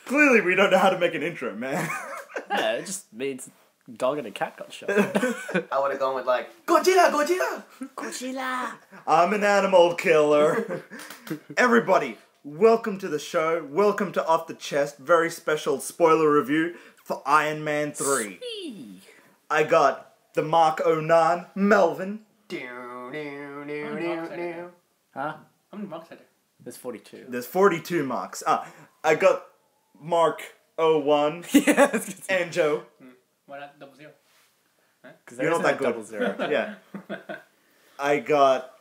Clearly, we don't know how to make an intro, man. Yeah, it just means dog and a cat got shot. I would have gone with like Godzilla, Godzilla, Godzilla. I'm an animal killer. Everybody, welcome to the show. Welcome to Off the Chest. Very special spoiler review for Iron Man 3. I got the Mark 09, Melvin. Huh? How many marks are there? There's 42. There's 42 marks. I got Mark 01 Yeah. and Joe. Why not 00? Because You're not that good. 00. Yeah. I got...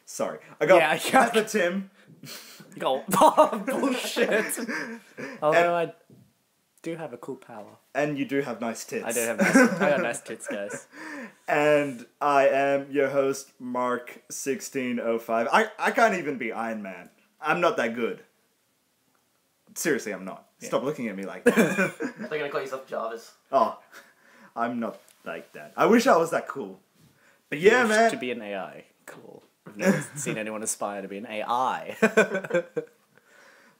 Sorry. I got Yeah, Pepper Tim. You go, oh, bullshit. Although I do have a cool power. And you do have nice tits. I do have I got nice tits, guys. And I am your host, Mark1605. I can't even be Iron Man. I'm not that good. Seriously, I'm not. Yeah. Stop looking at me like that. They're gonna call yourself Jarvis. Oh, I'm not like that. I wish I was that cool. But yeah, Wish man. to be an AI. Cool. I've never seen anyone aspire to be an AI.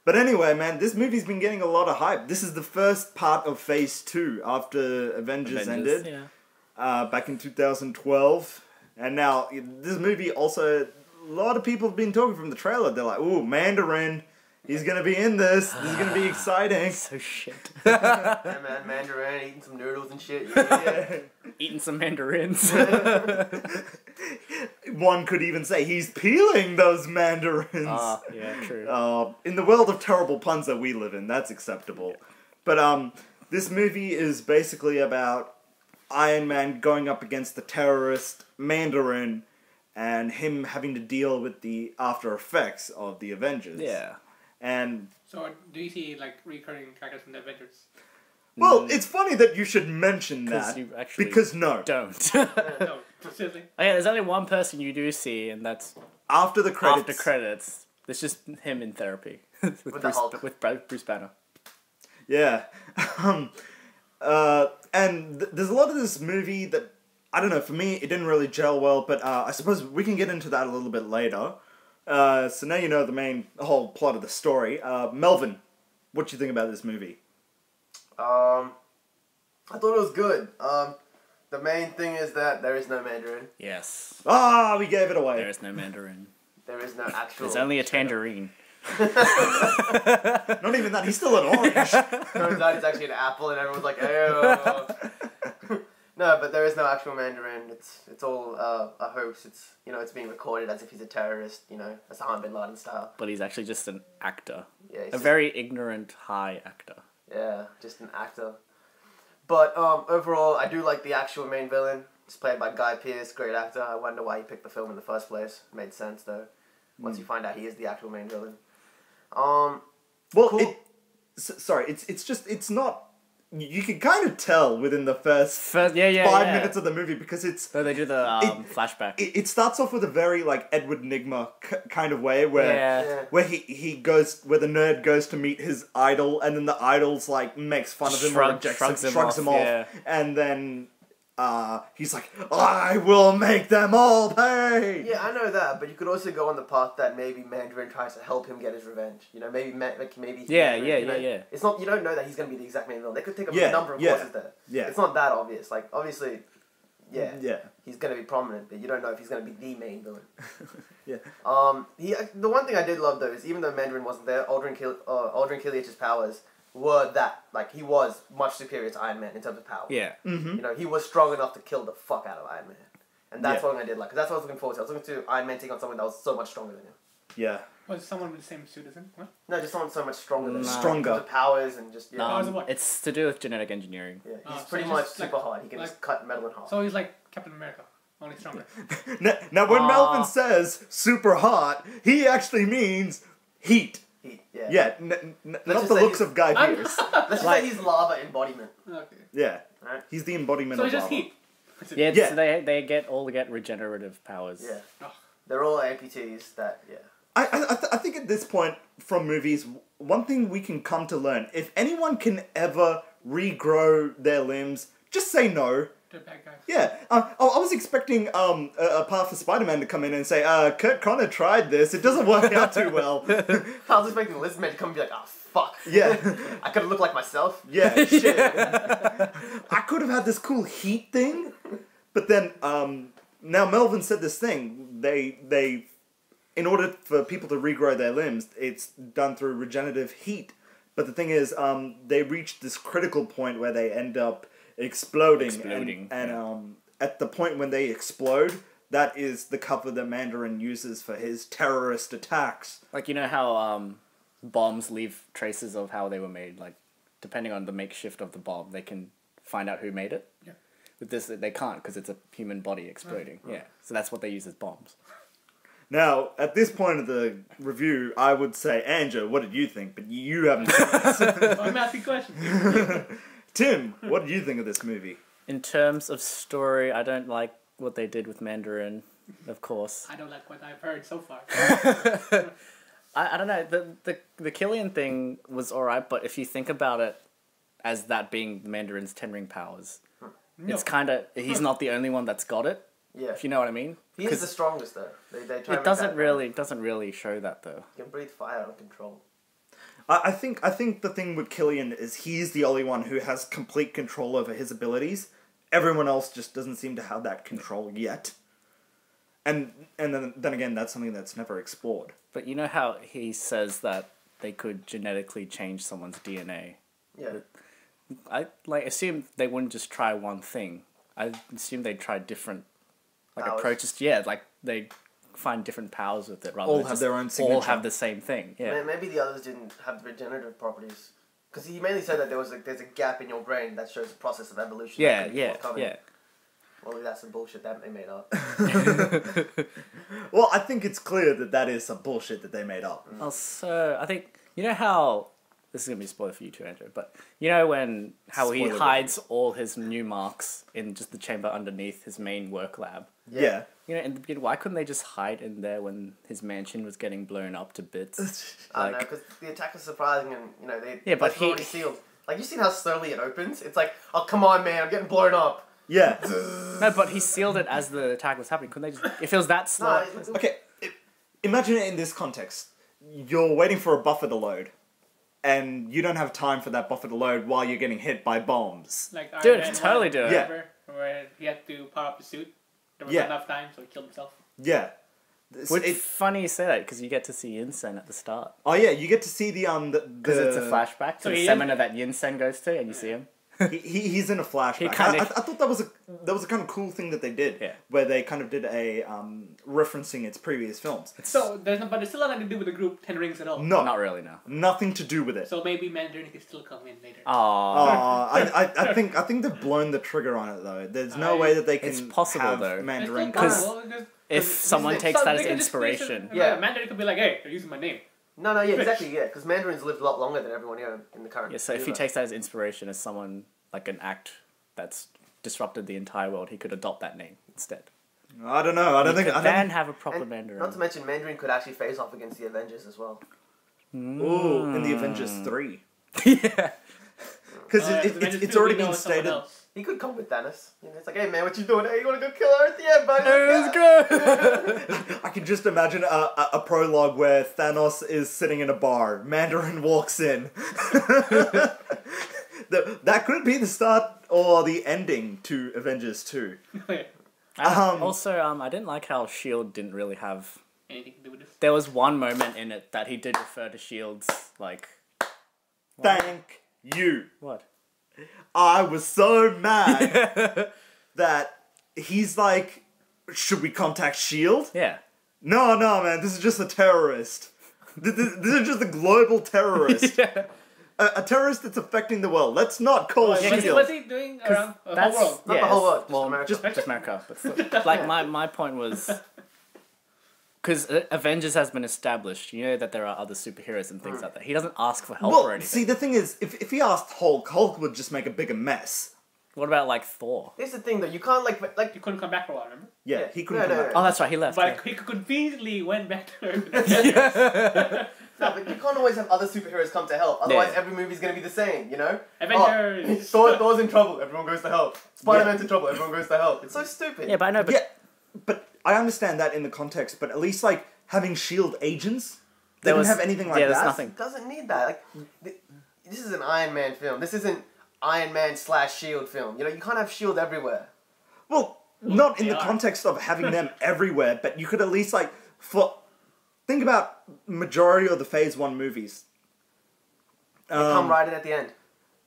But anyway, man, this movie's been getting a lot of hype. This is the first part of Phase 2 after Avengers ended. Yeah. Back in 2012. And now, this movie also, a lot of people have been talking from the trailer. They're like, ooh, Mandarin, he's gonna be in this. This is gonna be exciting. So shit. Yeah, man, Mandarin eating some noodles and shit. Yeah. Eating some mandarins. One could even say he's peeling those mandarins. Yeah, true. In the world of terrible puns that we live in, that's acceptable. But this movie is basically about Iron Man going up against the terrorist Mandarin and him having to deal with the after effects of the Avengers. Yeah. And So do you see like recurring characters from the Avengers? well, it's funny that you should mention 'Cause that you actually because no, don't. No, seriously. Oh, yeah, there's only one person you do see, and that's after the credits, after credits. It's just him in therapy with the Hulk. Bruce Banner. yeah, and there's a lot of this movie that I don't know. For me, it didn't really gel well, but I suppose we can get into that a little bit later. So now you know the whole plot of the story. Melvin, what do you think about this movie? I thought it was good. The main thing is that there is no Mandarin. Yes. Ah, we gave it away. There is no mandarin. There is no actual. There's only a tangerine. Not even that. He's still an orange. Turns out it's actually an apple, and everyone's like, "Ew." No, but there is no actual Mandarin. It's all a hoax. It's being recorded as if he's a terrorist. Osama bin Laden style. But he's actually just an actor. Yeah, A very ignorant high actor. Yeah, just an actor. But overall, I do like the actual main villain. It's played by Guy Pearce, great actor. I wonder why he picked the film in the first place. Made sense though, once you find out he is the actual main villain. Well, cool. sorry, it's not. You can kind of tell within the first 5 minutes of the movie because it's. So they do the flashback. It starts off with a very like Edward Nygma kind of way where Yeah. where where the nerd goes to meet his idol and then the idol's like makes fun of him or shrugs him off, yeah. and then he's like, I will make them all pay. Yeah, I know that, but you could also go on the path that maybe Mandarin tries to help him get his revenge. Maybe he's Yeah. It's not, you don't know that he's going to be the exact main villain. They could take a Yeah, number of yeah, courses there. yeah. It's not that obvious. Like, obviously, yeah. Yeah. He's going to be prominent, but you don't know if he's going to be the main villain. Yeah. The one thing I did love, though, is even though Mandarin wasn't there, Aldrin Killiach's powers were that, like, he was much superior to Iron Man in terms of power. Yeah. Mm-hmm. He was strong enough to kill the fuck out of Iron Man. And that's Yeah. what I did like, because that's what I was looking forward to. I was looking to Iron Man take on someone that was so much stronger than him. Yeah. Was it someone with the same suit as him? What? No, just someone so much stronger than him. Stronger. In terms of powers and just, yeah. Powers of what? It's to do with genetic engineering. Yeah, Oh, he's so pretty he's much just super like- hard. He can like- just cut metal in half. So he's like Captain America, only stronger. Now when Melvin says super hot, he actually means heat. Yeah. Yeah, not just the say looks he's- of Guy Pearce. Let's just say he's lava embodiment. Okay. Yeah. Right? He's the embodiment So of he's just lava. heat. That's it. Yeah, Yeah. so they all get regenerative powers. Yeah. Oh. They're all amputees that, yeah. I think at this point from movies, one thing we can come to learn, if anyone can ever regrow their limbs, just say no. The bad guy. Yeah, I was expecting a part for Spider-Man to come in and say, Kurt Connor tried this, it doesn't work out too well. I was expecting Lizardman to come and be like, oh fuck. Yeah. I could have looked like myself. Yeah, shit. I could have had this cool heat thing, but then now Melvin said this thing. They in order for people to regrow their limbs, it's done through regenerative heat. But the thing is, they reach this critical point where they end up exploding. And at the point when they explode, that is the cover that Mandarin uses for his terrorist attacks. Like, you know how bombs leave traces of how they were made? Like, depending on the makeshift of the bomb, they can find out who made it. Yeah. With this, they can't because it's a human body exploding. Right. Yeah, so that's what they use as bombs. Now, at this point of the review, I would say, Andrew, what did you think? But you haven't seen this. I'm asking questions. Tim, what did you think of this movie? In terms of story, I don't like what they did with Mandarin, of course. I don't like what I've heard so far. I don't know, the Killian thing was alright, but if you think about it as that being Mandarin's Ten Ring powers, No. it's kind of, he's not the only one that's got it, Yeah. if you know what I mean. He is the strongest though. They try to It make doesn't that- doesn't really show that though. He can breathe fire out of control. I think the thing with Killian is he's the only one who has complete control over his abilities. Everyone else just doesn't seem to have that control yet. And then again, that's something that's never explored. But you know how he says that they could genetically change someone's DNA? Yeah. I assume they wouldn't just try one thing. I assume they'd try different Powers. approaches. Yeah, like they find different powers with it rather All than have just their own all signature. have the same thing. Yeah. Maybe the others didn't have the regenerative properties. Because he mainly said that there's a gap in your brain that shows the process of evolution. that Yeah, could be yeah, forthcoming. yeah. Well, that's some bullshit that they made up. Well, I think it's clear that that is some bullshit that they made up. Also, I think you know how this is gonna be a spoiler for you too, Andrew. But you know how he Spoiler hides all his new marks in just the chamber underneath his main work lab. Yeah. You know, in the beginning, why couldn't they just hide in there when his mansion was getting blown up to bits? I don't know, Like- because the attack was surprising and, they Yeah, but it's already sealed. Like, you seen how slowly it opens? It's like, oh, come on, man, I'm getting blown up. Yeah. No, but he sealed it as the attack was happening. Couldn't they just? If it was that slow, No, it's- Okay, imagine it in this context. You're waiting for a buffer to load, and you don't have time for that buffer to load while you're getting hit by bombs. Like Dude, Iron Man totally 1, do it. Yeah. remember, where he had to power up the suit. There was Yeah. not enough time, so he killed himself. Yeah. It's funny you say that because you get to see Yinsen at the start Oh yeah, you get to see the because it's a flashback to So the he is- seminar that Yinsen goes to, and you see him. he's in a flashback. He kinda- I thought that was a kind of cool thing that they did, Yeah. where they kind of did a referencing its previous films. So but it still has nothing to do with the group Ten Rings at all. No, Not really, no. nothing to do with it. So maybe Mandarin can still come in later. Aww. I think they've blown the trigger on it though. There's no I- way that they can It's possible, have though. Mandarin It's come. still possible, If someone takes so that they as can just place inspiration. it- Yeah. Mandarin could be like, hey, they're using my name. No, yeah, exactly, yeah. Because Mandarin's lived a lot longer than everyone here in the current Yeah, so if he universe. takes that as inspiration as someone, like an act that's disrupted the entire world, he could adopt that name instead. I don't know. I don't think. I don't Then think have a proper And Mandarin. not to mention, Mandarin could actually face off against the Avengers as well. Ooh, in the Avengers 3. Yeah. Because The it's Avengers it's 2, already we know been it's someone stated. else. He could come with Thanos. It's like, hey man, what you doing? Hey, you wanna go kill Earth? Yeah, buddy. Let's go! I can just imagine a prologue where Thanos is sitting in a bar. Mandarin walks in. That could be the start or the ending to Avengers 2. Also, I didn't like how S.H.I.E.L.D. didn't really have... Anything to do with this? There was one moment in it that he did refer to S.H.I.E.L.D.'s, like... Thank you. What? I was so mad that he's like, should we contact S.H.I.E.L.D.? Yeah. No, man, this is just a terrorist. This is just a global terrorist. Yeah. A terrorist that's affecting the world. Let's not call What's S.H.I.E.L.D. he, what's he doing around the whole That's... world? Not the whole world, just well, America. Just America. But still, like, my point was... Because Avengers has been established. You know that there are other superheroes and things like that. He doesn't ask for help or Well, anything. see, the thing is, if he asked Hulk, Hulk would just make a bigger mess. What about, like, Thor? Here's the thing though, you can't He couldn't come back for a while, remember? Yeah, Yeah. he couldn't No, come no, back. no. Oh, that's right, he left. But yeah. he conveniently went back to Earth. No, but you can't always have other superheroes come to help. Otherwise, Yeah. every movie's gonna be the same, you know? Avengers. Thor's in trouble, everyone goes to help. Spider-Man's in trouble, everyone goes to help. It's so stupid. Yeah, but I know, but Yeah, but I understand that in the context. But at least like having Shield agents, they There didn't was- have anything like yeah, there's that. nothing. It doesn't need that. Like, this is an Iron Man film. This isn't Iron Man / Shield film. You know, you can't have Shield everywhere. Well, not in they the are. context of having them everywhere, but you could at least like think about majority of the Phase 1 movies. They come right in at the end.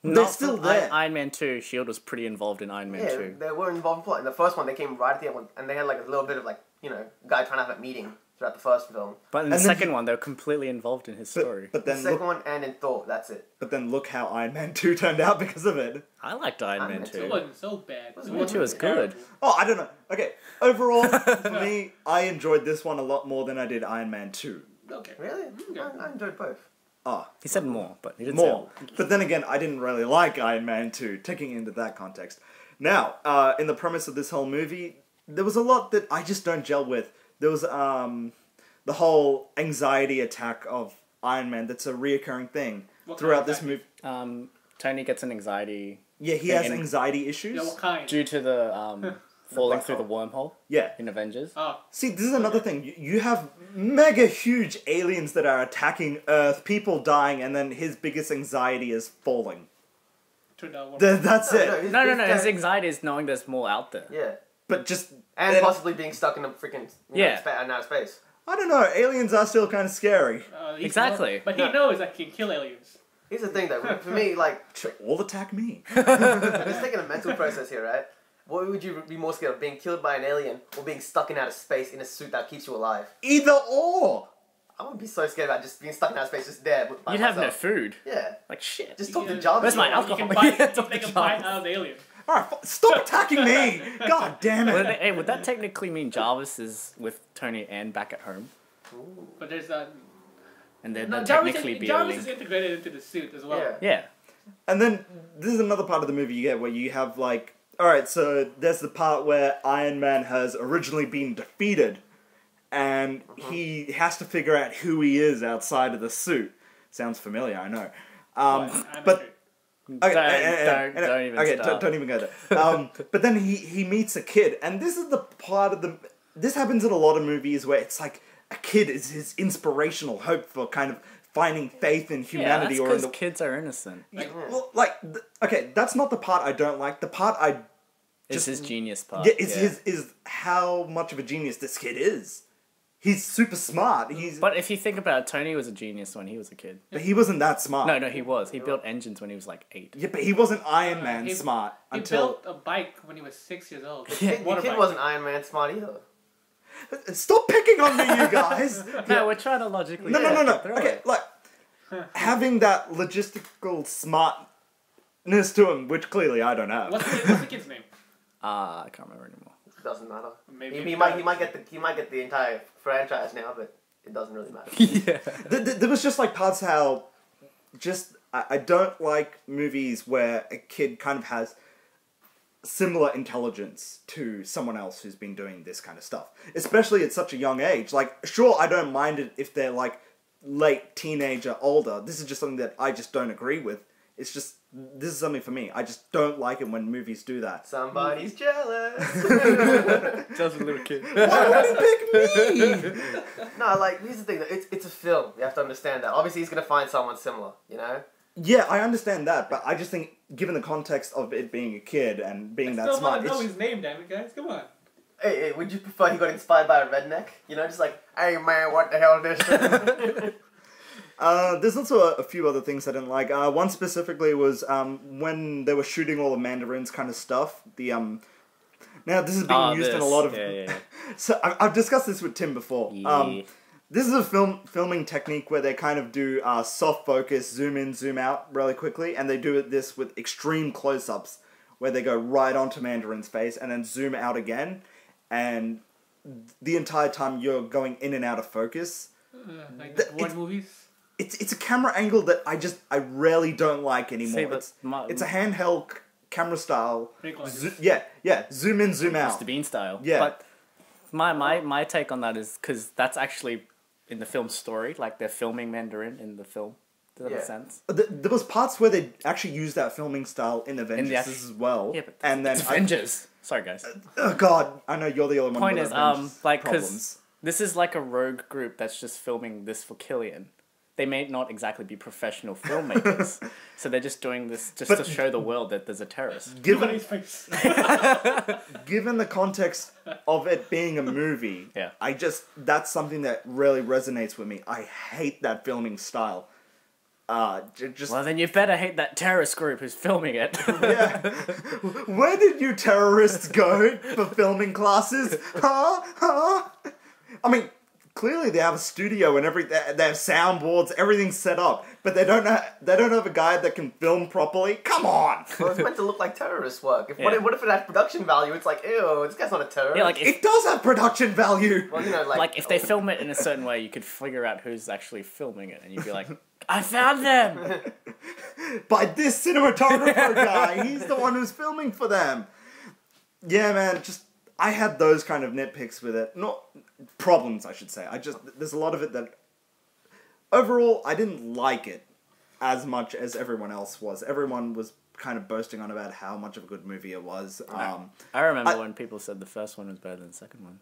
They're not still from there. Iron Man 2, Shield was pretty involved in Iron Man Yeah, 2. they were involved in plot. In the first one, they came right at the end, and they had like a little bit of like, you know, guy trying to have a meeting throughout the first film. But in the And then second one, they were completely involved in his story. But The then second look, one and in Thor, that's it. but then look how Iron Man 2 turned out because of it. I liked Iron Iron Man Man 2. It wasn't so bad. It Me too, it's good. Oh, I don't know. Okay, overall, for me, I enjoyed this one a lot more than I did Iron Man 2. Okay. Really? Yeah. I enjoyed both. Oh, He said more, but he didn't more. say But then again, I didn't really like Iron Man 2, taking it into that context. Now, in the premise of this whole movie, there was a lot that I just don't gel with. There was the whole anxiety attack of Iron Man that's a reoccurring thing What throughout kind of this movie. Tony gets an anxiety Yeah, he thing has in- anxiety issues. Yeah, what kind? due to the falling black through the hole. wormhole Yeah. in Avengers. Oh, See, this is another thing. You have mega huge aliens that are attacking Earth, people dying, and then his biggest anxiety is falling. to the world. That's it. his- No, his his guy- anxiety is knowing there's more out there. Yeah. But just And it- possibly being stuck in a freaking Yeah. outer space. I don't know. Aliens are still kind of scary. He's Exactly. But he No. knows that he can kill aliens. Here's the thing though, for me, like, All attack me. let's take a mental process here, right? What would you be more scared of, being killed by an alien or being stuck in outer space in a suit that keeps you alive? Either or. I would be so scared about just being stuck in outer space, just there by You'd myself. have no food. Yeah. Like shit. Just You talk to can- Jarvis. Where's my You alcohol? can bite, Yeah, you talk can to take a bite Jarvis. out of the alien. All right, stop attacking me. God damn Well, it. hey, would that technically mean Jarvis is with Tony and back at home, But there's and they're no, technically be a Jarvis link? is integrated into the suit as well. Yeah. Yeah. And then this is another part of the movie you get where you have like, all right, so there's the part where Iron Man has originally been defeated, and he has to figure out who he is outside of the suit. Sounds familiar, I know. I'm But sure. okay, Don't even okay, start. don't even go there. But then he meets a kid, and this is the part of the. This happens in a lot of movies where it's like a kid is his inspirational hope for kind of finding faith in Yeah, humanity that's or in because the. kids are innocent. Well, like, okay, that's not the part I don't like. The part I It's just his genius part. yeah, is how much of a genius this kid is. He's super smart. But if you think about it, Tony was a genius when he was a kid. but he wasn't that smart. No, he was. He built engines when he was like 8. Yeah, but he wasn't Iron Man he- smart He until. built a bike when he was 6 years old. The Water kid bike. wasn't Iron Man smart either. Stop picking on me, you guys. No, we're trying to logically. No, no, no, no. get through Okay, it. like having that logistical smartness to him, which clearly I don't have. What's the kid's name? I can't remember anymore. Doesn't matter. Maybe He might get the entire franchise now, but it doesn't really matter. Yeah. There was just like parts how, I don't like movies where a kid kind of has similar intelligence to someone else who's been doing this kind of stuff, especially at such a young age. Like, sure, I don't mind it if they're like late teenager, older. This is just something that I just don't agree with. It's just, this is something for me. I just don't like it when movies do that. Somebody's jealous. Just a little kid. Why would he pick me? No, like, here's the thing. It's a film. You have to understand that. Obviously, he's going to find someone similar, you know? Yeah, I understand that, but I just think, given the context of it being a kid and being that Still smart, want to know it's, his name, damn it, guys. Come on. Hey, would you prefer he got inspired by a redneck? You know, just like, hey man, what the hell is this? there's also a few other things I didn't like. One specifically was when they were shooting all the Mandarins kind of stuff. Now this is being used in a lot of. Yeah. So I've discussed this with Tim before. Yeah. This is a filming technique where they kind of do soft focus, zoom in, zoom out really quickly, and they do this with extreme close-ups, where they go right onto Mandarin's face and then zoom out again, and the entire time you're going in and out of focus. Like The- the war movies. It's a camera angle that I rarely don't like anymore. See, but It's a handheld camera style. Pretty close. Yeah, zoom in, zoom out. Mr. Bean style. Yeah. But my take on that is because that's actually in the film story, like they're filming Mandarin in the film. Does that make Yeah. sense? There was parts where they actually used that filming style in Avengers act- as well. Yeah, but and then it's Avengers. Sorry, guys. oh god, I know you're the only one. Point with is, Avengers like, problems. because this is like a rogue group that's just filming this for Killian. They may not exactly be professional filmmakers, so they're just doing this just But- to show the world that there's a terrorist. Look at Given his face. given the context of it being a movie, Yeah. that's something that really resonates with me. I hate that filming style. Just Well, then you better hate that terrorist group who's filming it. yeah. Where did you terrorists go for filming classes? Huh? I mean, clearly they have a studio and they have soundboards, everything's set up, but they don't have a guy that can film properly. Come on. Well, it's meant to look like terrorist work. Yeah. What if it has production value? It's like, ew, this guy's not a terrorist. Yeah, like if It does have production value. well, you know, like if they film it in a certain way, you could figure out who's actually filming it, and you'd be like, I found them. By this cinematographer guy. He's the one who's filming for them. Yeah, man, I had those kind of nitpicks with it. Not problems, I should say. There's a lot of it that overall I didn't like it as much as everyone else was. Everyone was kind of boasting on about how much of a good movie it was. I remember I- when people said the first one was better than the second one.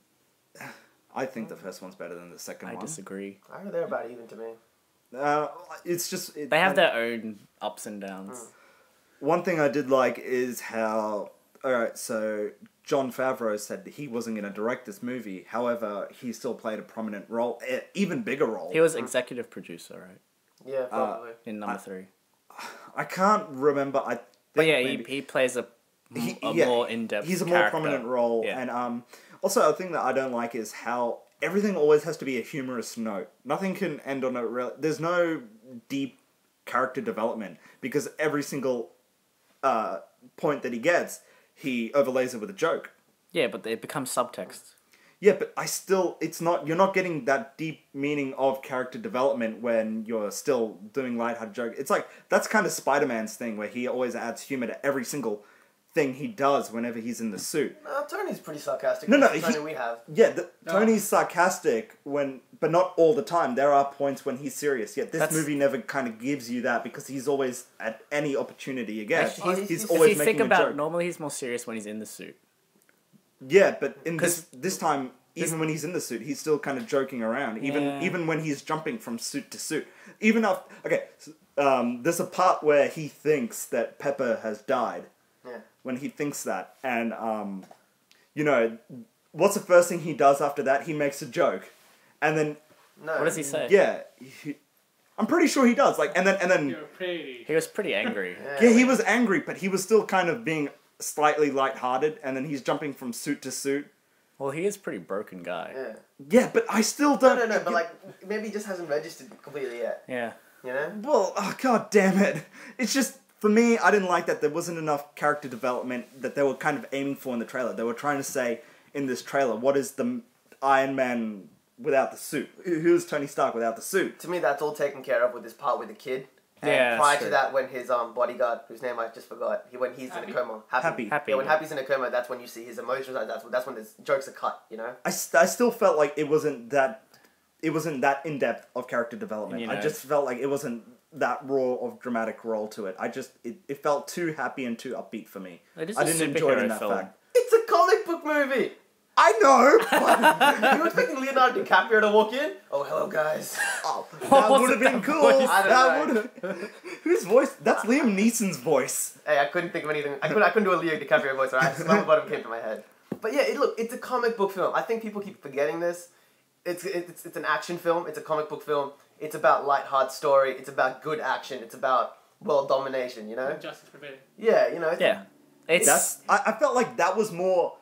I think the first one's better than the second I one. disagree. I heard they're about even to me. It's just They have their own ups and downs. One thing I did like is how, alright, so Jon Favreau said that he wasn't going to direct this movie. However, he still played a prominent role, even bigger role. He was executive producer, right? Yeah, probably. In number 3. I can't remember. I think But yeah, maybe- he plays a yeah, more in-depth He's a more character. prominent role. Yeah. And also, a thing that I don't like is how everything always has to be a humorous note. Nothing can end on a real... There's no deep character development because every single point that he gets, he overlays it with a joke. Yeah, but it becomes subtext. Yeah, but you're not getting that deep meaning of character development when you're still doing lighthearted jokes. It's like, that's kind of Spider-Man's thing where he always adds humor to every single thing he does whenever he's in the suit. No, Tony's pretty sarcastic. No, Tony he- we have. Yeah, Tony's sarcastic but not all the time. There are points when he's serious. Yet this That's- movie never kind of gives you that because he's always at any opportunity he gets. Actually, He's if always If you making think a about joke. normally he's more serious when he's in the suit. Yeah, but in 'Cause this time, even when he's in the suit, he's still kind of joking around. Even Yeah. even when he's jumping from suit to suit. Even after, okay, there's a part where he thinks that Pepper has died. Yeah. When he thinks that, and what's the first thing he does after that? He makes a joke, and then No. What does he say? yeah, I'm pretty sure he does. Like, and then You're pretty. He was pretty angry. yeah, he was angry, but he was still kind of being slightly lighthearted, and then he's jumping from suit to suit. Well, he is a pretty broken guy. Yeah. Yeah, but I still No, don't. no, no, but like, maybe he just hasn't registered completely yet. Yeah. You know? Well, oh, god damn it. It's just, for me, I didn't like that there wasn't enough character development that they were kind of aiming for in the trailer. They were trying to say in this trailer, what is the Iron Man without the suit? Who's Tony Stark without the suit? To me, that's all taken care of with this part with the kid. And Yeah, prior that's to true. that, when his bodyguard, whose name I just forgot, when he's Happy. in a coma. Happy. Happy. Yeah, when Happy's in a coma, that's when you see his emotions. That's when the jokes are cut. You know. I still felt like it wasn't that in-depth of character development. You I know. just felt like it wasn't that raw of dramatic role to it. It felt too happy and too upbeat for me. It is I a didn't enjoy it in superhero that film. fact. It's a comic book movie. I know! You were expecting Leonardo DiCaprio to walk in? Oh, hello, guys. Oh, What that was would have it, been that cool. voice? I don't That know. would have. Whose voice? That's Liam Neeson's voice. Hey, I couldn't think of anything. I couldn't do a Leo DiCaprio voice. Alright, none of what came to my head. But yeah, it's a comic book film. I think people keep forgetting this. It's an action film. It's a comic book film. It's about light-hearted story. It's about good action. It's about world domination. You know? Justice prevailed. Yeah, you know. Yeah. It's I felt like that was more.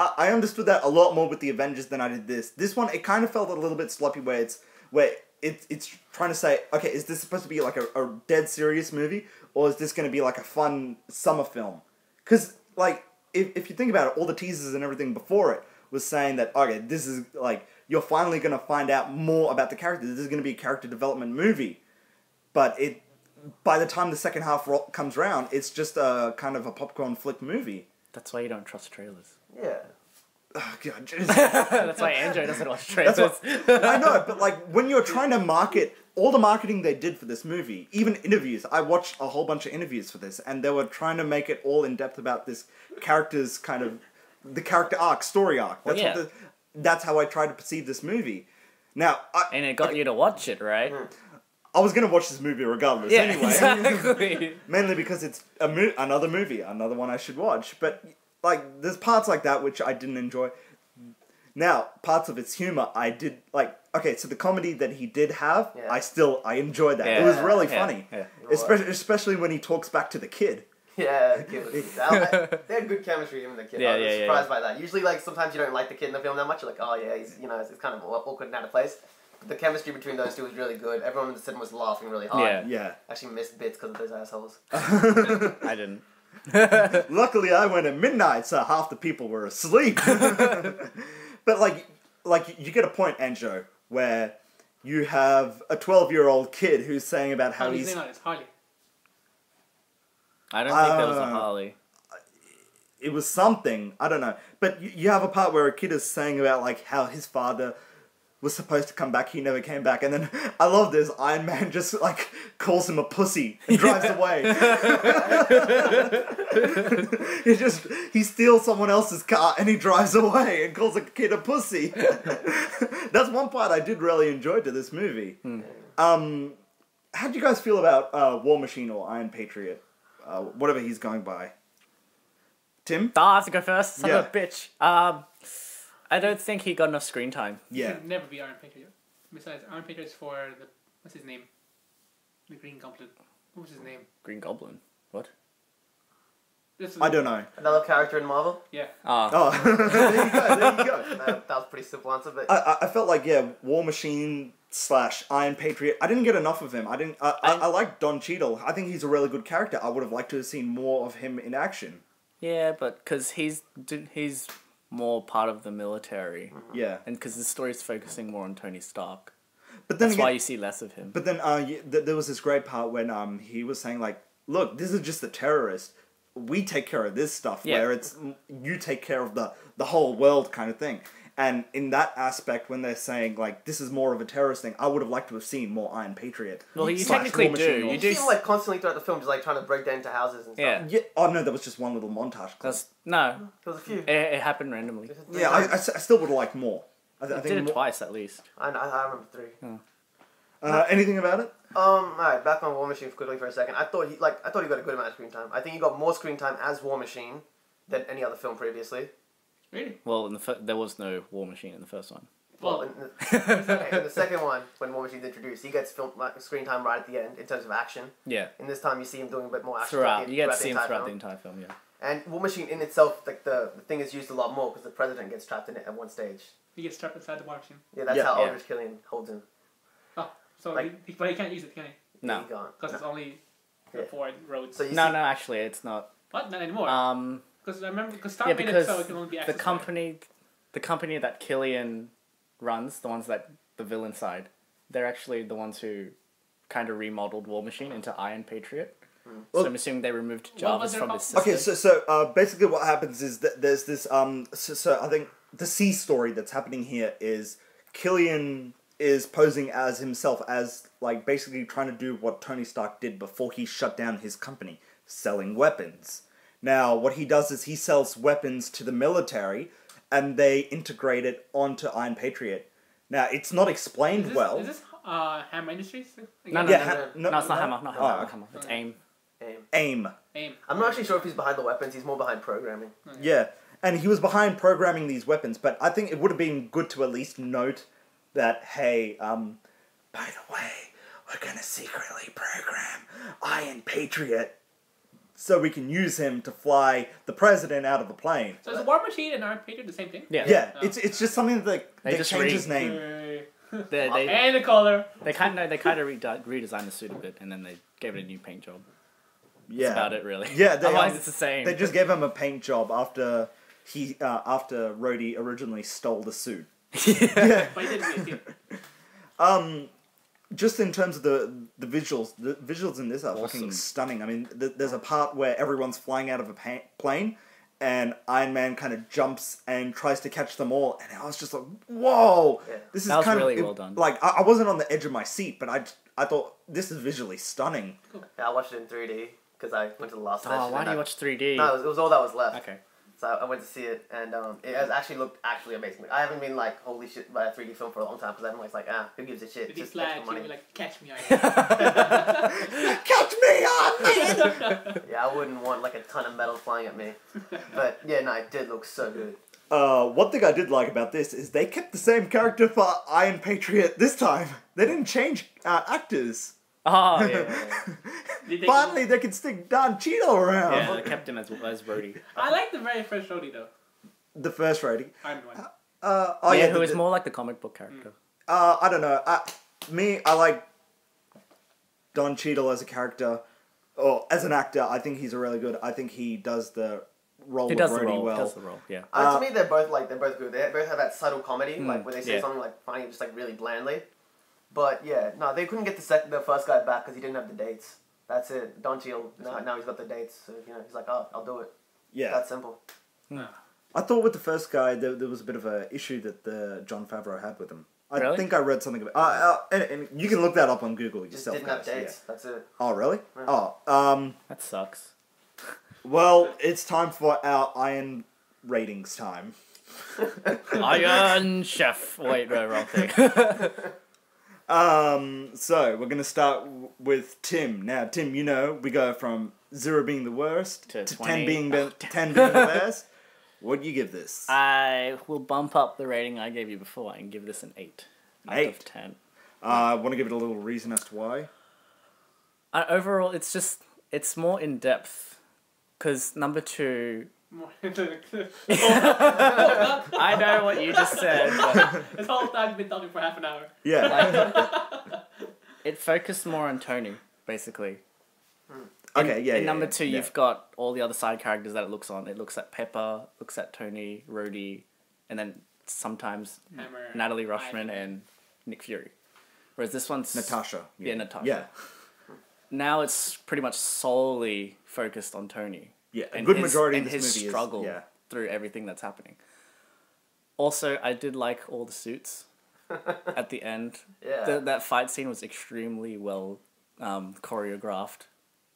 I understood that a lot more with the Avengers than I did this. This one, it kind of felt a little bit sloppy where it's trying to say, okay, is this supposed to be like a dead serious movie, or is this going to be like a fun summer film? Because, like, if you think about it, all the teasers and everything before it was saying that, okay, this is, like, you're finally going to find out more about the characters. This is going to be a character development movie. But by the time the second half comes around, it's just a kind of a popcorn flick movie. That's why you don't trust trailers. Yeah. Oh god, just, That's why Andrew doesn't watch trailers. I know, but like when you're trying to market all the marketing they did for this movie, even interviews. I watched a whole bunch of interviews for this, and they were trying to make it all in depth about this character's kind of the character arc, story arc. Well, That's that's how I tried to perceive this movie. Now, And it got you to watch it, right? I was gonna watch this movie regardless Yeah, anyway. exactly. Mainly because it's another movie, another one I should watch. But like, there's parts like that which I didn't enjoy. Now, parts of its humor I did like. Okay, so the comedy that he did have, Yeah. I enjoyed that. Yeah. It was really Yeah, funny, yeah. especially when he talks back to the kid. Yeah, the kid was, they had good chemistry, him and the kid. Yeah, I was yeah, surprised by that. Usually, like, sometimes you don't like the kid in the film that much. You're like, oh yeah, he's, you know, it's kind of awkward and out of place. But the chemistry between those two was really good. Everyone in the cinema was laughing really hard. Yeah. Yeah. Actually missed bits because of those assholes. I didn't. Luckily, I went at midnight, so half the people were asleep. But like you get a point, Anjo, where you have a 12-year-old kid who's saying about how His he's. name is Harley. I don't think there was a Harley. It was something, I don't know. But you have a part where a kid is saying about like how his father was supposed to come back, he never came back, and then I love this, Iron Man just like calls him a pussy and drives away. he steals someone else's car and he drives away and calls a kid a pussy. That's one part I did really enjoy to this movie. How do you guys feel about War Machine or Iron Patriot? Whatever he's going by. Tim? Oh, I have to go first? Son of a Yeah. bitch. I don't think he got enough screen time. He Yeah. should never be Iron Patriot. Besides, Iron Patriot's for the what's his name? The Green Goblin. What was his name? Green Goblin. What? This is, I don't know. Another character in Marvel. Yeah. Ah. Oh, there you go. That was a pretty simple answer, but I felt like, yeah, War Machine / Iron Patriot. I didn't get enough of him. I like Don Cheadle. I think he's a really good character. I would have liked to have seen more of him in action. Yeah, but because he's more part of the military. Yeah. And because the story's focusing more on Tony Stark. But then That's again, why you see less of him. but then there was this great part when he was saying like, look, this is just the terrorist. We take care of this stuff, Yeah. where it's you take care of the whole world kind of thing. And in that aspect, when they're saying like this is more of a terrorist thing, I would have liked to have seen more Iron Patriot. Well, you / technically War Machine do. or- You you do. see him like constantly throughout the film, just like trying to break down into houses and stuff. Yeah. Yeah. Oh no, that was just one little montage. Clip. That's, no, There was a few. it happened randomly. Yeah, I still would have liked more. I I think did it more, twice at least. I remember 3. anything about it? Alright, back on War Machine quickly for a second. I thought he got a good amount of screen time. I think he got more screen time as War Machine than any other film previously. Really? Well, in there was no War Machine in the first one. Well, Well, in the second one, when War Machine's introduced, he gets screen time right at the end in terms of action. Yeah. And this time you see him doing a bit more action Throughout. You get to see him entire throughout the film. entire film, yeah. And War Machine in itself, like the thing is used a lot more because the president gets trapped in it at one stage. he gets trapped inside the war machine. Yeah, that's Yeah. how Yeah. Aldrich Killian holds him. Oh, so Like- but he can't use it, can he? No. He's gone. Because it's only Yeah. 4 roads. So you No, see, no, actually, it's not. What? Not anymore. Because I remember, because Stark Yeah, made it because so it can only be the accessed by- company that Killian runs, the ones that the villain side, they're actually the ones who kind of remodeled War Machine into Iron Patriot. Well- So I'm assuming they removed What was Jarvis their from called? his system. Okay, so basically what happens is that there's this so I think the C story that's happening here is Killian is posing as himself as like basically trying to do what Tony Stark did before he shut down his company, selling weapons. Now what he does is he sells weapons to the military and they integrate it onto Iron Patriot. Now it's not explained Is this, well. Is this Hammer Industries? No, no, Yeah, no, no, it's not Hammer, not Hammer, Oh, not okay. Hammer. It's AIM. AIM. AIM. I'm not actually sure if he's behind the weapons. He's more behind programming. Yeah, and he was behind programming these weapons, but I think it would have been good to at least note that, hey, by the way, we're gonna secretly program Iron Patriot so we can use him to fly the president out of a plane. So is War Machine and Iron Patriot the same thing? Yeah. Yeah, Oh. it's just something that They they just change read- his name. They And the color. kind of redesigned the suit a bit, and then they gave it a new paint job. Yeah, That's about it, really. Yeah, they, Otherwise, it's the same. They just gave him a paint job after Rhodey originally stole the suit. But he didn't get it. Just in terms of the visuals in this are fucking Awesome. stunning. I mean, there's a part where everyone's flying out of a plane, and Iron Man kind of jumps and tries to catch them all, and I was just like, whoa, Yeah. this is That was kind really of well done. Like I wasn't on the edge of my seat, but I thought this is visually stunning. Yeah, I watched it in 3D because I went to the last session. Oh, why and do you I- watch 3D? No, it was all that was left. Okay. So I went to see it, and it has actually looked actually amazing. I haven't been like, holy shit, by a 3D film for a long time because I'm always like, who gives a shit? Did he Just flag extra you money. were like, catch me? Catch me on, man! Yeah, I wouldn't want like a ton of metal flying at me. But yeah, no, it did look so good. One thing I did like about this is they kept the same character for Iron Patriot this time. They didn't change actors. Oh, yeah. Did they- Finally, they can stick Don Cheadle around. Yeah, they kept him as Rhodey. I like the very first Rhodey though. The first rating. Iron Man. Oh yeah, yeah, who was more like the comic book character. I don't know. I like Don Cheadle as a character, or as an actor. I think he's really good. I think he does the role He of does the Rhodey role. well. Does the role. Yeah. To me, they're both good. They both have that subtle comedy, like where they say yeah. something like funny, just like really blandly. But yeah, no, they couldn't get the first guy back because he didn't have the dates. That's it. Don Cheadle, now he's got the dates. So, he's like, oh, I'll do it. Yeah. That's simple. I thought with the first guy there was a bit of a issue that the John Favreau had with him. I Really? think I read something about. And you can look that up on Google Just yourself, didn't have guys. dates. That's it. Yeah. Oh really? Yeah. Oh That sucks. well, it's time for our Iron ratings time. Iron Chef. Wait, no, wrong thing. So we're gonna start with Tim. Now, Tim, we go from 0 being the worst To 10 20. being the 10 being the best. What do you give this? I will bump up the rating I gave you before and give this an 8 out 8. of 10. I want to give it a little reason as to why. Overall, it's more in depth because number 2. More I know what you just said, but This whole time been talking for half an hour. Yeah. it focused more on Tony, basically. Okay. Yeah. In yeah, number yeah, 2, yeah. you've got all the other side characters that it looks on. It looks at Pepper, looks at Tony, Rhodey, and then sometimes Hammer, Natalie Rushman Ivan. and Nick Fury. Whereas this one's Natasha. Yeah, Natasha. Yeah. Now it's pretty much solely focused on Tony. Yeah. A And good his- majority and of this his movie struggle is. Yeah. through everything that's happening. Also, I did like all the suits at the end. Yeah. That fight scene was extremely well choreographed,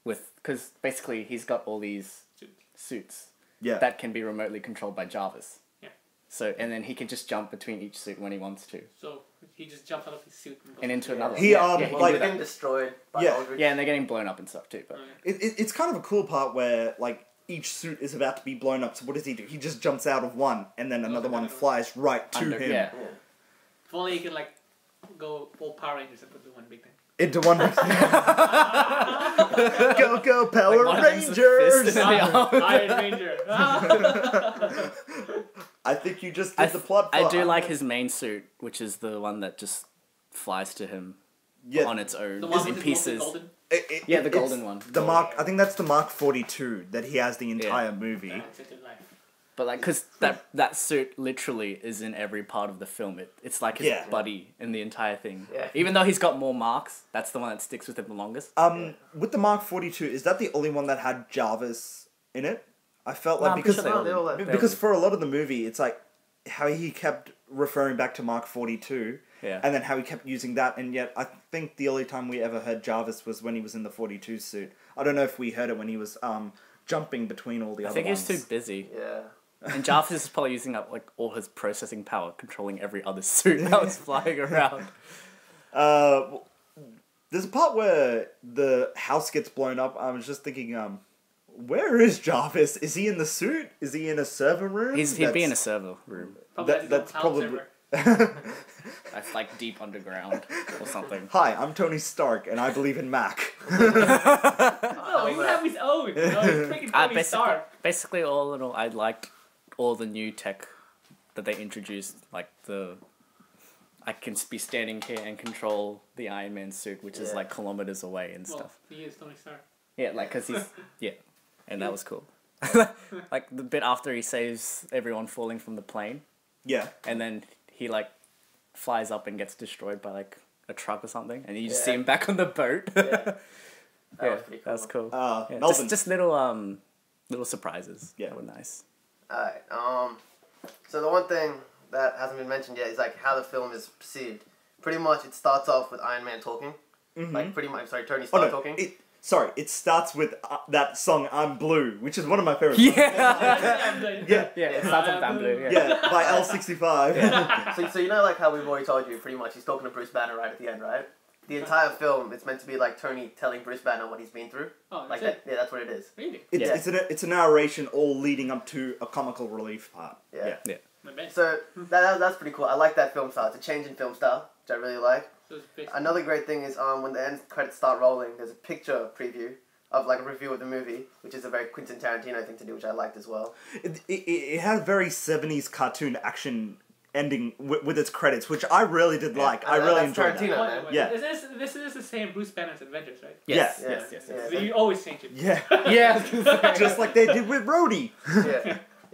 because basically he's got all these suits Yeah. that can be remotely controlled by Jarvis. Yeah. So and then he can just jump between each suit when he wants to, So he just jumps out of his suit and goes and into to- another. He, one. um, yeah, he can Well, do they're that. getting destroyed by Yeah. Aldrich. Yeah, and they're getting blown up and stuff too. But It's kind of a cool part where like each suit is about to be blown up. So what does he do? He just jumps out of one, and then another one flies right to Under- him. yeah. Yeah. If only he could like go full Power Rangers and put the one big thing. Into one. Go Power Like one of them's a fist Rangers! and then the other- Iron Ranger. I think you just did the plot. I for do Iron like Man. his main suit, which is the one that just flies to him Yeah. on its own The one in with his pieces. golden. Yeah, the it's golden one. The Mark. I think that's the Mark 42 that he has the entire movie. That's it in life. But like, cause that suit literally is in every part of the film. It's like his Yeah. buddy in the entire thing. Yeah. Even though he's got more marks, that's the one that sticks with him the longest. With the Mark 42, is that the only one that had Jarvis in it? I felt No, like I'm pretty because sure No, they all have- because for a lot of the movie, it's like how he kept referring back to Mark 42. Yeah. And then how he kept using that, and yet I think the only time we ever heard Jarvis was when he was in the 42 suit. I don't know if we heard it when he was jumping between all the I other think he ones. was too busy, Yeah. and Jarvis is probably using up like all his processing power, controlling every other suit that was flying around. There's a part where the house gets blown up. I was just thinking, where is Jarvis? Is he in the suit? Is he in a server room? He'd be in a server room. Probably That- has his own that's cloud probably- server. That's like deep underground or something. Hi, I'm Tony Stark, and I believe in Mac. Oh, he would have his own. You know, he's freaking Tony Basically, Stark. basically, all in all, I liked all the new tech that they introduced. Like I can be standing here and control the Iron Man suit, which is Yeah. like kilometers away and Well, stuff. he is Tony Stark. Yeah, like cause he's and that was cool. Like the bit after he saves everyone falling from the plane, Yeah. and then he like flies up and gets destroyed by like a truck or something, and you just Yeah. see him back on the boat. Yeah. That Yeah, was pretty cool. that was cool. Uh, Yeah, Melvin. just little surprises. Yeah. That were nice. Alright, so the one thing that hasn't been mentioned yet is like how the film is perceived. Pretty much it starts off with Iron Man talking. Like pretty much, sorry, Tony Stark talking. It starts with that song "I'm Blue," which is one of my favorites. Yeah. yeah, Yeah, it starts with I'm Blue. Yeah. yeah, by L65. So you know like how we've already told you, pretty much he's talking to Bruce Banner right at the end, right? The entire film, it's meant to be like Tony telling Bruce Banner what he's been through. Oh, Like that's that, yeah, that's what it is. Really? It's a narration all leading up to a comical relief part. Yeah. My bad. So that's pretty cool. I like that film style. It's a change in film style, which I really like. So it's basically- Another great thing is when the end credits start rolling, there's a picture preview of like a review of the movie, which is a very Quentin Tarantino thing to do, which I liked as well. It had a very 70s cartoon action ending with its credits, which I really did like. I really that's enjoyed Tarantino, that. man. Yeah. This is the same Bruce Banner's Adventures, right? Yes. Yeah. Yes. Yeah. So you always change it. Yeah, Yeah. just like they did with Rhodey.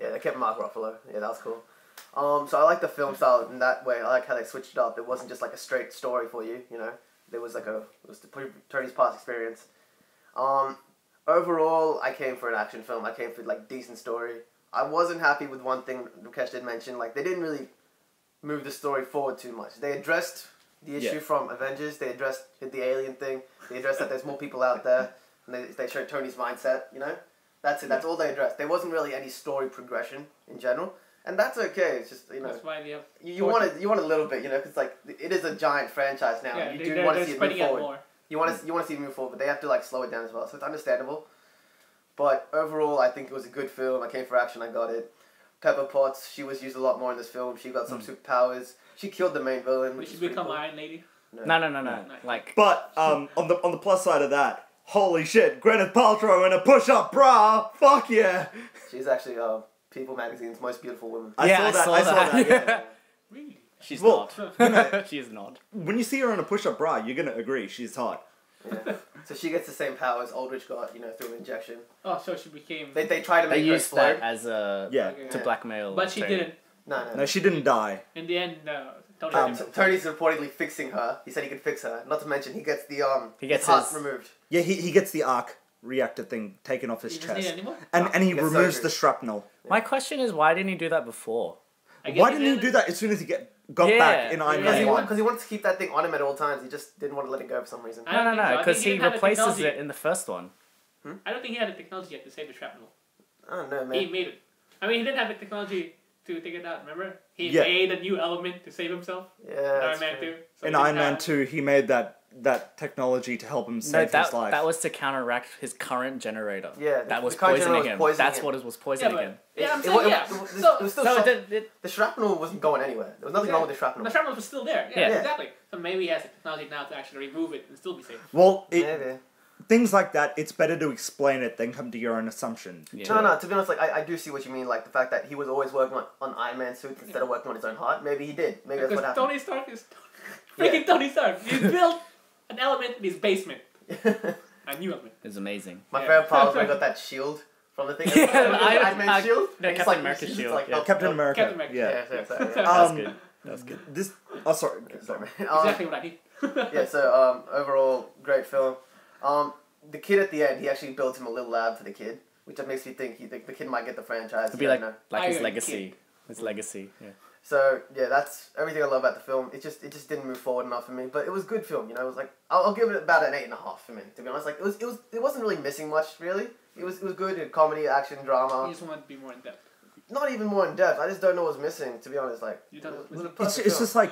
Yeah, they kept Mark Ruffalo. Yeah, that was cool. So I like the film style in that way. I like how they switched it up. It wasn't just like a straight story for you, you know. There was like it was Tony's past experience. Overall, I came for an action film. I came for like decent story. I wasn't happy with one thing Rukesh did mention. Like they didn't really move the story forward too much. They addressed the issue from Avengers. They addressed the alien thing. They addressed that there's more people out there, and they showed Tony's mindset. You know, that's it. That's all they addressed. There wasn't really any story progression in general, and that's okay. It's just That's why they have. you want a little bit, you know, because like it is a giant franchise now. Yeah, You they're do want to see it move spreading out forward. more. You want to see it move forward, but they have to like slow it down as well. So it's understandable. But overall, I think it was a good film. I came for action. I got it. Pepper Potts, she was used a lot more in this film. She got some superpowers. She killed the main villain. We Which should is pretty become cool. Iron Lady. No. Like. But on the plus side of that, holy shit, Gwyneth Paltrow in a push-up bra. Fuck yeah. She's actually People Magazine's most beautiful woman. I saw that. Yeah. Really? She's Well, not. She is not. When you see her in a push-up bra, you're gonna agree she's hot. Yeah. So she gets the same powers Aldrich got, you know, through an injection. Oh, so she became. They try to They make her used explode. that as a Yeah. to blackmail. But she Tony. didn't. No. No, she didn't die. In the end, Tony. Tony's reportedly fixing her. He said he could fix her. Not to mention, he gets the He gets heart his- removed. Yeah, he gets the arc reactor thing taken off his He doesn't need chest. it anymore. And he Gets removes surgery. the shrapnel. My question is, why didn't he do that before? I guess Why didn't he do that as soon as he got Yeah. back in Iron Because Man he 1? Because he wanted to keep that thing on him at all times. He just didn't want to let it go for some reason. I don't think so. I Because think he he didn't have the replaces technology. it in the first one. I don't think he had the technology yet to save the shrapnel. I don't know, He man. made it. I mean, he didn't have the technology to take it out. Remember, he Yeah. made a new element to save himself. Yeah, In that's Iron Man true. 2. So In he Iron didn't Man have- 2, he made that technology to help him No, save his life. that was to counteract his current generator. Yeah, that was the current poisoning generator him. was poisoning That's him. what it was Yeah, poisoning but, him. yeah, I'm It saying, wa- yeah. it was So, still So shock- it, the shrapnel wasn't going anywhere. There was nothing wrong with the shrapnel. the shrapnel was still there. Yeah, Yeah. exactly. So maybe he has the technology now to actually remove it and still be safe. Well, Maybe. things like that, it's better to explain it than come to your own assumption. Yeah. No, to be honest, like I do see what you mean. Like the fact that he was always working on Iron Man suits instead of working on his own heart. Maybe he did. Maybe that's Because what happened. Tony Stark is freaking Tony Stark. He built an element in his basement. A new element. It's amazing. My Yeah. favorite part was when I got that shield from the thing. Yeah, Iron Man shield. no, It's Captain like, America's it's shield, Like, yeah. help- Captain help- America. Captain America. Yeah. Yeah, sorry. That's Um, good. That's good. This. Oh, sorry. Sorry. Exactly what I need. Yeah. So overall, great film. The kid at the end, he actually built him a little lab for the kid, which just makes me think the kid might get the franchise. It'd be you like don't know. his Iron legacy. His legacy. Yeah. So yeah, that's everything I love about the film. It just didn't move forward enough for me, but it was a good film. You know, it was like I'll give it about an 8.5 for me. To be honest, like it wasn't really missing much really. It was good. It had comedy, action, You drama. just want to be more in depth. Not even more in depth. I just don't know what's missing. To be honest, like You thought it was a missing? perfect It's film. just like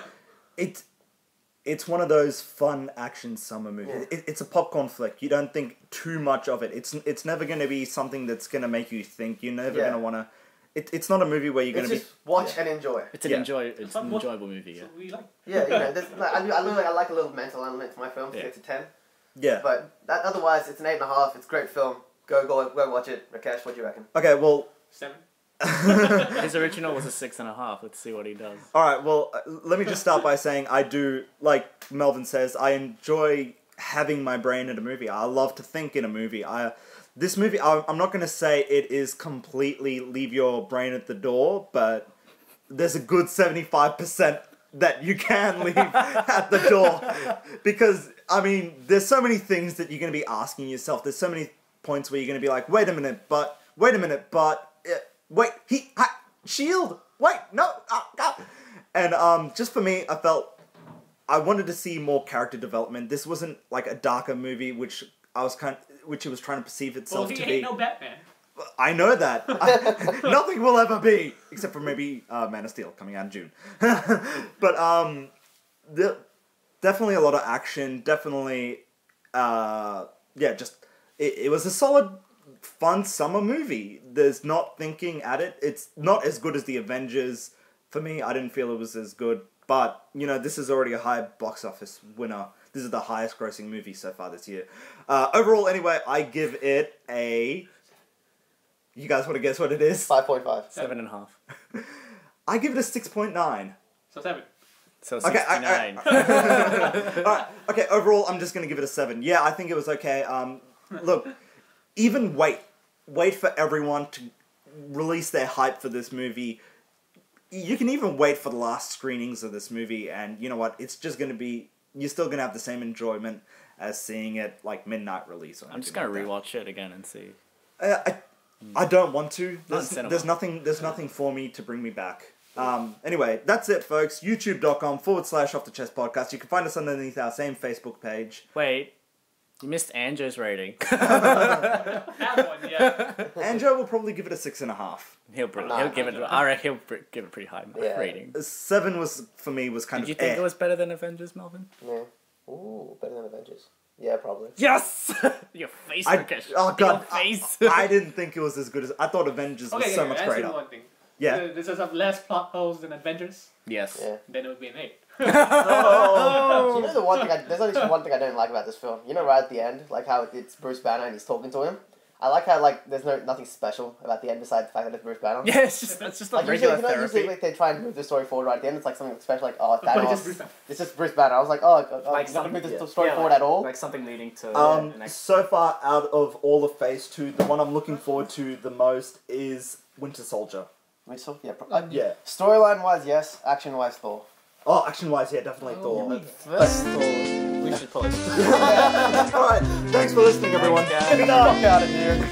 it's one of those fun action summer movies. Yeah. It's a popcorn flick. You don't think too much of it. It's never going to be something that's going to make you think. You're never Yeah. going to want to. It's not a movie where you're going It's to be. just watch and enjoy. It's an Yeah. It's an enjoyable movie. Yeah. So we like. Yeah, you know, like, I like a little mental element to my film to Yeah. get to 10. Yeah. But otherwise, it's an 8.5. It's a great film. Go watch it. Rakesh, what do you reckon? Okay. Well. 7. His original was a 6.5. Let's see what he does. All right. Well, let me just start by saying I do, like Melvin says, I enjoy having my brain in a movie. I love to think in a movie. This movie, I'm not going to say it is completely leave your brain at the door, but there's a good 75% that you can leave at the door. Because, I mean, there's so many things that you're going to be asking yourself. There's so many points where you're going to be like, wait a minute, but, wait, shield. Wait, no. God. And just for me, I wanted to see more character development. This wasn't like a darker movie, which it was trying to perceive itself Well, to he be. ain't no Batman. I know that. Nothing will ever be, except for maybe Man of Steel coming out in June. But definitely a lot of action. Definitely, it was a solid, fun summer movie. There's not thinking at it. It's not as good as the Avengers. For me, I didn't feel it was as good. But, this is already a high box office winner. This is the highest grossing movie so far this year. Overall, anyway, I give it a... You guys want to guess what it is? 5.5. 7.5. I give it a 6.9. So 7. So Okay, 69. Alright, okay, overall, I'm just gonna give it a 7. Yeah, I think it was okay. Look, even wait for everyone to release their hype for this movie. You can even wait for the last screenings of this movie, and you know what? It's just gonna be... You're still gonna have the same enjoyment as seeing it, like, midnight release. Or I'm just gonna like rewatch it again and see. I don't want to. Not in cinema. There's nothing for me to bring me back. Anyway, that's it, folks. YouTube.com/Off the Chest Podcast. You can find us underneath our same Facebook page. Wait, you missed Anjo's rating. That one, yeah. Anjo will probably give it a 6.5. He'll give it. I reckon he'll give it pretty high rating. 7 was for me was kind Did you of. think it was better than Avengers, Melvin? Yeah. Ooh, better than Avengers. Yeah, probably. Yes! Your face, Rakesh. Oh god, Your face. I didn't think it was as good as I thought. Avengers was so much answer greater. one thing. Yeah. This has less plot holes than Avengers. Yes. Yeah. Then it would be an 8. You know the one thing there's only one thing I don't like about this film. You know, right at the end, like how it's Bruce Banner and he's talking to him. I like how there's nothing special about the end besides the fact that it's Bruce Banner. Yeah, it's just like regular usually, therapy. like they try and move the story forward right at the end. It's like something special, like But Thanos. it's Bruce Banner. It's just Bruce Banner. I was like, Like not move the yeah. story Yeah, forward like- at all. Like something leading to the next. So far out of all of Phase 2, the one I'm looking forward to the most is Winter Soldier. Yeah. Storyline wise, yes. Action wise, Thor. Oh, action-wise, yeah, definitely Thor. First Thor. We should pull it. Alright, thanks for listening, everyone. Thanks, guys. Good night. Fuck out of here.